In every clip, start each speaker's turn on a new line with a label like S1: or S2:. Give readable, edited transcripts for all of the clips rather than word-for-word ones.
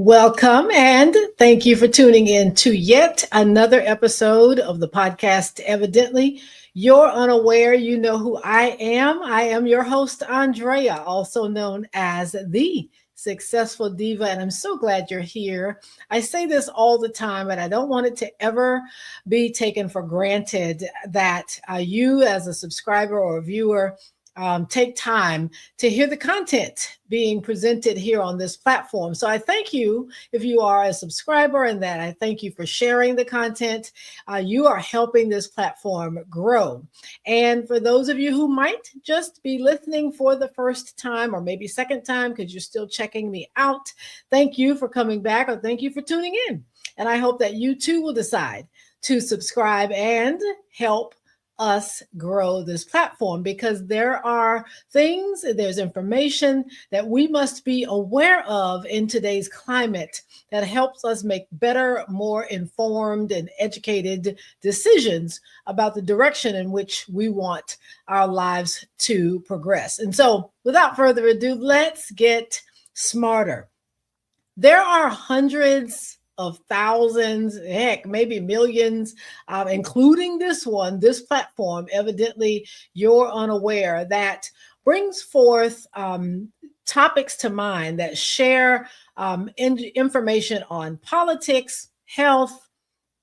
S1: Welcome and thank you for tuning in to yet another episode of the podcast. Evidently, you're unaware, you know who I am. I am your host, Andrea, also known as the Successful Diva, and I'm so glad you're here. I say this all the time, but I don't want it to ever be taken for granted that you, as a subscriber or a viewer, take time to hear the content being presented here on this platform. So I thank you if you are a subscriber, and that I thank you for sharing the content. You are helping this platform grow. And for those of you who might just be listening for the first time or maybe second time because you're still checking me out, thank you for coming back, or thank you for tuning in. And I hope that you too will decide to subscribe and help us grow this platform, because there are things, there's information that we must be aware of in today's climate that helps us make better, more informed and educated decisions about the direction in which we want our lives to progress. And so without further ado, let's get smarter. There are hundreds of thousands, heck, maybe millions, including this platform, evidently you're unaware, that brings forth topics to mind that share information on politics, health,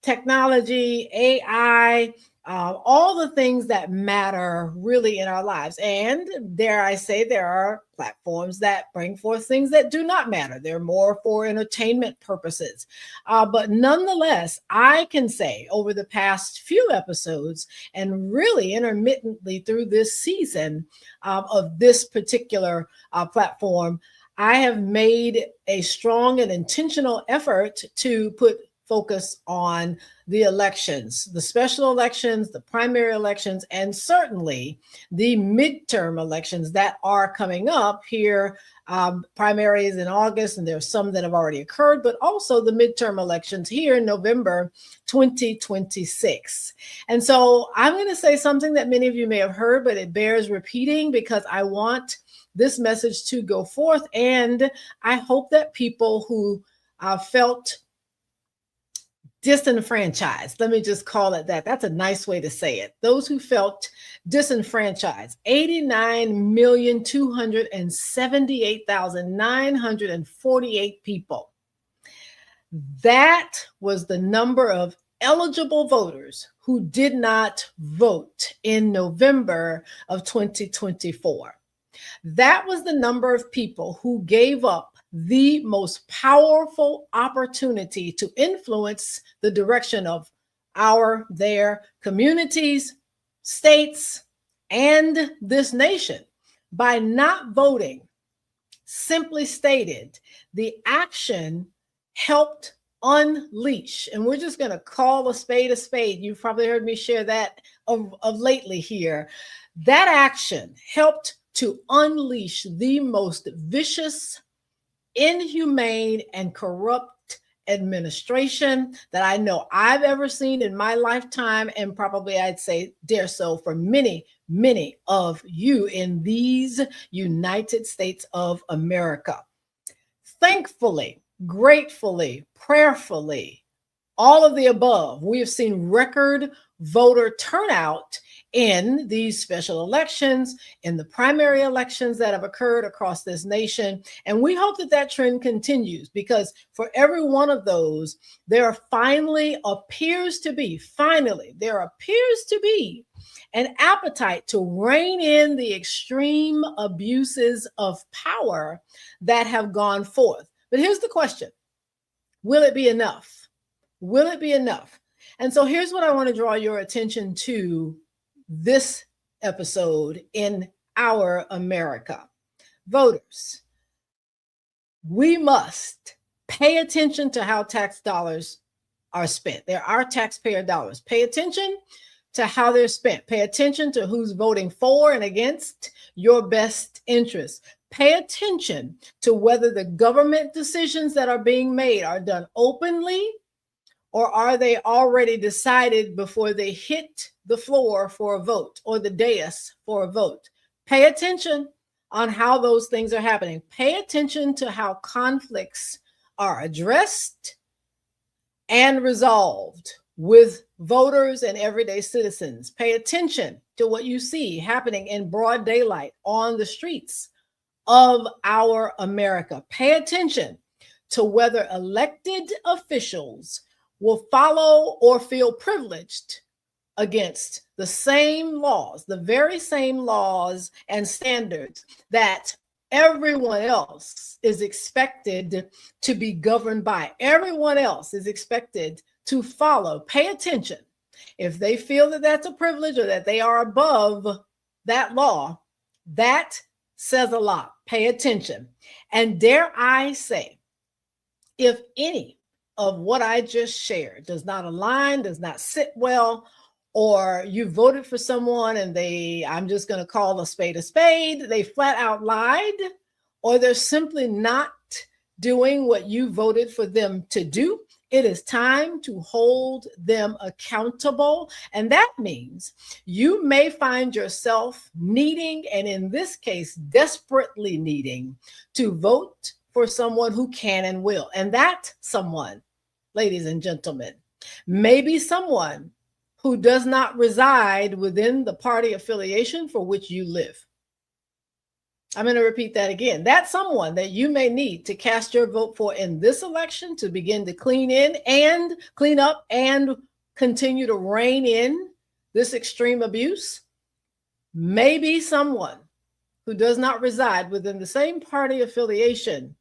S1: technology, AI, all the things that matter really in our lives. And dare I say, there are platforms that bring forth things that do not matter. They're more for entertainment purposes. But nonetheless, I can say over the past few episodes and really intermittently through this season of this particular platform, I have made a strong and intentional effort to put focus on the elections, the special elections, the primary elections, and certainly the midterm elections that are coming up here. Primaries in August, and there's some that have already occurred, but also the midterm elections here in November 2026. And so I'm going to say something that many of you may have heard, but it bears repeating because I want this message to go forth. And I hope that people who felt disenfranchised, let me just call it that. That's a nice way to say it. Those who felt disenfranchised, 89,278,948 people. That was the number of eligible voters who did not vote in November of 2024. That was the number of people who gave up the most powerful opportunity to influence the direction of their communities, states, and this nation by not voting. Simply stated, the action helped unleash, and we're just going to call a spade a spade. You've probably heard me share that of lately here. That action helped to unleash the most vicious, inhumane, and corrupt administration that I know I've ever seen in my lifetime, and probably I'd say dare so for many, many of you in these United States of America. Thankfully, gratefully, prayerfully, all of the above, we have seen record voter turnout in these special elections, in the primary elections that have occurred across this nation. And we hope that that trend continues, because for every one of those, there appears to be an appetite to rein in the extreme abuses of power that have gone forth. But here's the question: will it be enough? Will it be enough? And so here's what I want to draw your attention to this episode in our America. Voters, we must pay attention to how tax dollars are spent. They're our taxpayer dollars. Pay attention to how they're spent. Pay attention to who's voting for and against your best interests. Pay attention to whether the government decisions that are being made are done openly, or are they already decided before they hit the floor for a vote or the dais for a vote? Pay attention on how those things are happening. Pay attention to how conflicts are addressed and resolved with voters and everyday citizens. Pay attention to what you see happening in broad daylight on the streets of our America. Pay attention to whether elected officials will follow or feel privileged against the same laws, the very same laws and standards that everyone else is expected to be governed by. Everyone else is expected to follow. Pay attention. If they feel that that's a privilege or that they are above that law, that says a lot. Pay attention. And dare I say, if any of what I just shared does not align, does not sit well, or you voted for someone and I'm just going to call a spade, they flat out lied, or they're simply not doing what you voted for them to do, it is time to hold them accountable. And that means you may find yourself needing, and in this case, desperately needing, to vote for someone who can and will. And that someone, ladies and gentlemen, may be someone who does not reside within the party affiliation for which you live. I'm going to repeat that again. That's someone that you may need to cast your vote for in this election to begin to clean up and continue to rein in this extreme abuse. Maybe someone who does not reside within the same party affiliation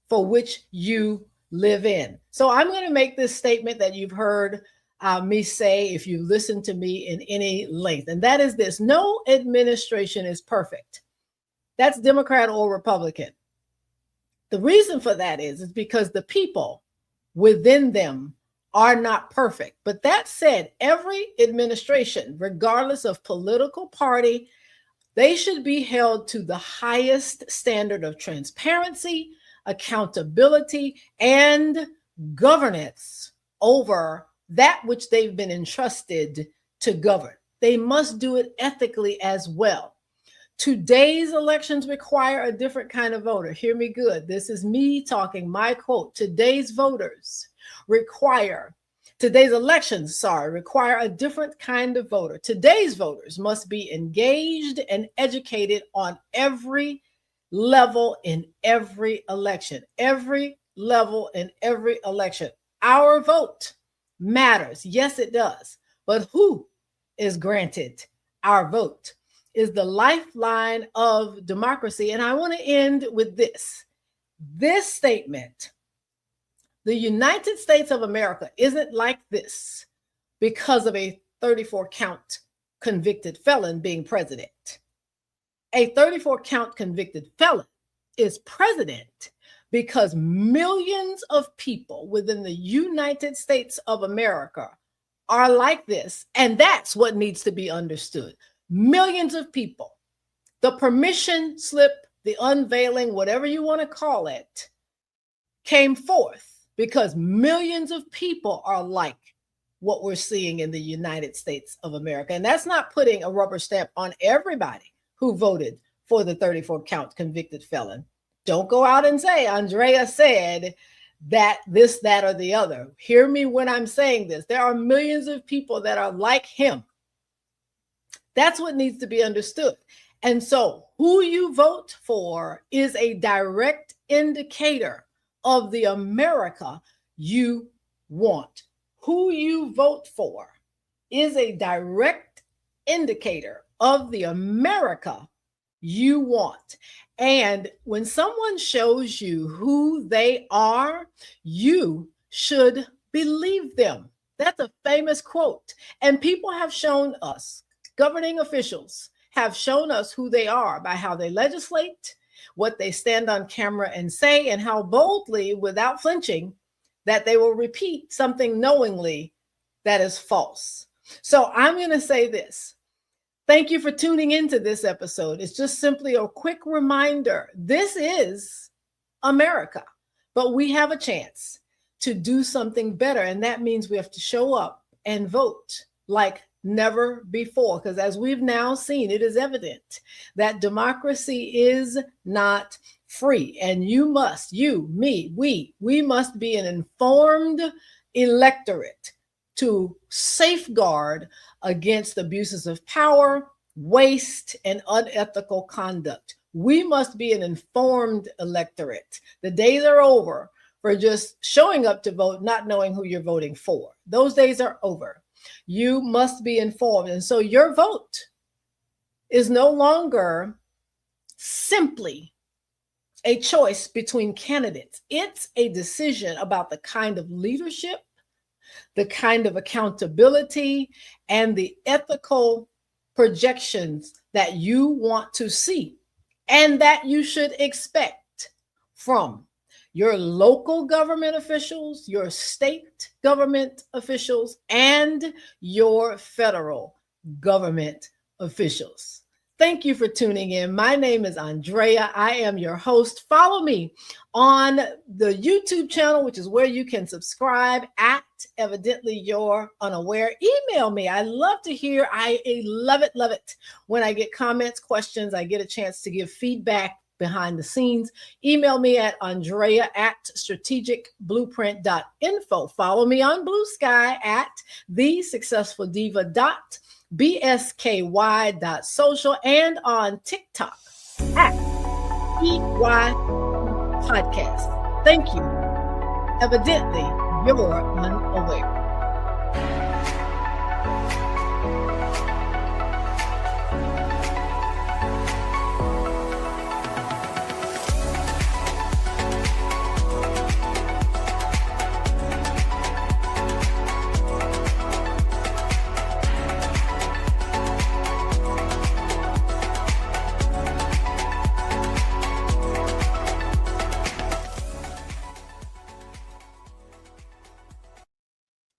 S1: for which you live in. So I'm going to make this statement that you've heard me say if you listen to me in any length, and that is this: no administration is perfect. That's Democrat or Republican. The reason for that is because the people within them are not perfect. But that said, every administration, regardless of political party, they should be held to the highest standard of transparency, accountability, and governance over that which they've been entrusted to govern. They must do it ethically as well. Today's elections require a different kind of voter. Hear me good. This is me talking, my quote. Today's elections require a different kind of voter. Today's voters must be engaged and educated on every level in every election. Every level in every election. Our vote matters. Yes, it does. But who is granted our vote is the lifeline of democracy. And I want to end with this statement: the United States of America isn't like this because of a 34 count convicted felon being president. A 34 count convicted felon is president because millions of people within the United States of America are like this. And that's what needs to be understood. Millions of people. The permission slip, the unveiling, whatever you want to call it, came forth because millions of people are like what we're seeing in the United States of America. And that's not putting a rubber stamp on everybody who voted for the 34 count convicted felon. Don't go out and say, Andrea said that this, that, or the other. Hear me when I'm saying this. There are millions of people that are like him. That's what needs to be understood. And so who you vote for is a direct indicator of the America you want. Who you vote for is a direct indicator of the America you want. And when someone shows you who they are, you should believe them. That's a famous quote. And people have shown us, governing officials have shown us who they are by how they legislate, what they stand on camera and say, and how boldly, without flinching, that they will repeat something knowingly that is false. So I'm going to say this. Thank you for tuning into this episode. It's just simply a quick reminder. This is America, but we have a chance to do something better. And that means we have to show up and vote like never before. Because as we've now seen, it is evident that democracy is not free. And you, me, we must be an informed electorate to safeguard against abuses of power, waste, and unethical conduct. We must be an informed electorate. The days are over for just showing up to vote, not knowing who you're voting for. Those days are over. You must be informed. And so your vote is no longer simply a choice between candidates. It's a decision about the kind of leadership, the kind of accountability, and the ethical projections that you want to see and that you should expect from your local government officials, your state government officials, and your federal government officials. Thank you for tuning in. My name is Andrea. I am your host. Follow me on the YouTube channel, which is where you can subscribe at Evidently You're Unaware. Email me. I love to hear. I love it when I get comments, questions. I get a chance to give feedback behind the scenes. Email me at Andrea@strategicblueprint.info. Follow me on Blue Sky at thesuccessfuldiva.bsky.social and on TikTok at EY Podcast. Thank you. Evidently, you're unaware.